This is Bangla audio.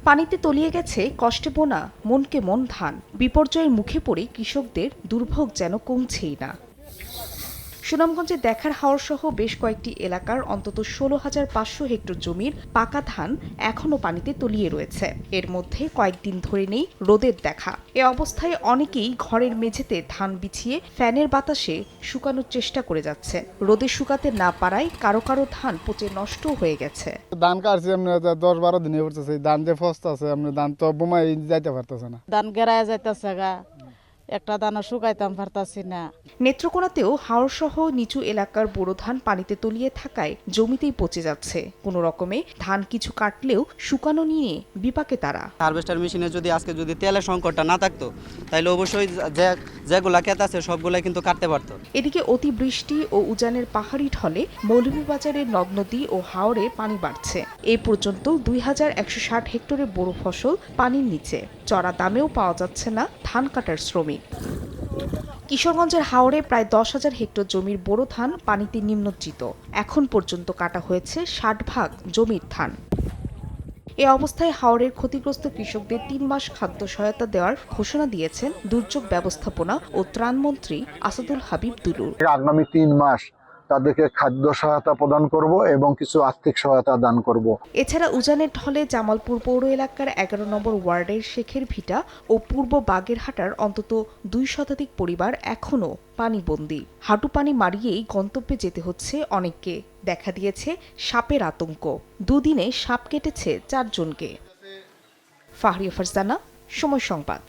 পানিতে তলিয়ে গেছে কষ্টে বোনা মনকে মন ধান। বিপর্যয়ের মুখে পড়ে কৃষকদের দুর্ভোগ যেন কমছেই না। সুনামগঞ্জে দেখার হাওর সহ বেশ কয়েকটি এলাকার অন্তত ১৬,৫০০ হেক্টর জমির পাকা ধান এখনও পানিতে তলিয়ে রয়েছে। এর মধ্যে কয়েকদিন ধরে নেই রোদের দেখা। এ অবস্থায় অনেকেই ঘরের মেঝেতে ধান বিছিয়ে ফ্যানের বাতাসে শুকানোর চেষ্টা করে যাচ্ছে। রোদে শুকাতে না পারায় কারো কারো ধান পচে নষ্ট হয়ে গেছে। ধান কাটছি ১০-১২ দিনে উঠতেছে। ধান যে ফস্ত আছে ধান তো বোমাই যাইতে পারতেছে না। ধান গেরায় যাইতেছে গা, একটা দানা শুকাইতাম পারতাছি না। নেত্রকোনাতেও হাওরসহ নিচু এলাকার বোরো ধান পানিতে তলিয়ে থাকায় জমিতেই পচে যাচ্ছে। কোনো রকমে ধান কিছু কাটলেও শুকানো নিয়ে বিপাকে তারা। হারভেস্টার মেশিনে আজকে যদি তেলের সংকটটা না থাকতো তাহলে অবশ্যই যেগুলা ক্ষেত আছে সবগুলাই কিন্তু কাটতে পারতো। এদিকে অতিবৃষ্টি ও উজানের পাহাড়ি ঢলে মৌলভীবাজারের নদ নদী ও হাওরে পানি বাড়ছে। এ পর্যন্ত ২,১৬০ হেক্টরে বোরো ফসল পানির নিচে। চড়া দামেও পাওয়া যাচ্ছে না ধান কাটার শ্রমিক। কিশোরগঞ্জের হাওরে প্রায় ১০,০০০ হেক্টর জমির বোরো ধান পানিতে নিমজ্জিত। এখন পর্যন্ত কাটা হয়েছে ৬০ ভাগ জমির ধান। এ অবস্থায় হাওরের ক্ষতিগ্রস্ত কৃষকদের ৩ মাস খাদ্য সহায়তা দেওয়ার ঘোষণা দিয়েছেন দুর্যোগ ব্যবস্থাপনা ও ত্রাণমন্ত্রী আসাদুল হাবিব দুলুর। আগামী ৩ মাস তাদেরকে খাদ্য সহায়তা প্রদান করব এবং কিছু আর্থিক সহায়তা দান করব। এছাড়া উজানের ঢলে জামালপুর পৌর এলাকার ১১ নম্বর ওয়ার্ডের শেখের ভিটা ও পূর্ব বাগেরহাটার অন্তত ২ শতাধিক পরিবার এখনও পানিবন্দী। হাঁটু পানি মারিয়েই গন্তব্যে যেতে হচ্ছে অনেককে। দেখা দিয়েছে সাপের আতঙ্ক। দুদিনে সাপ কেটেছে ৪ জনকে। ফাহরিয়া ফারজানা, সময় সংবাদ।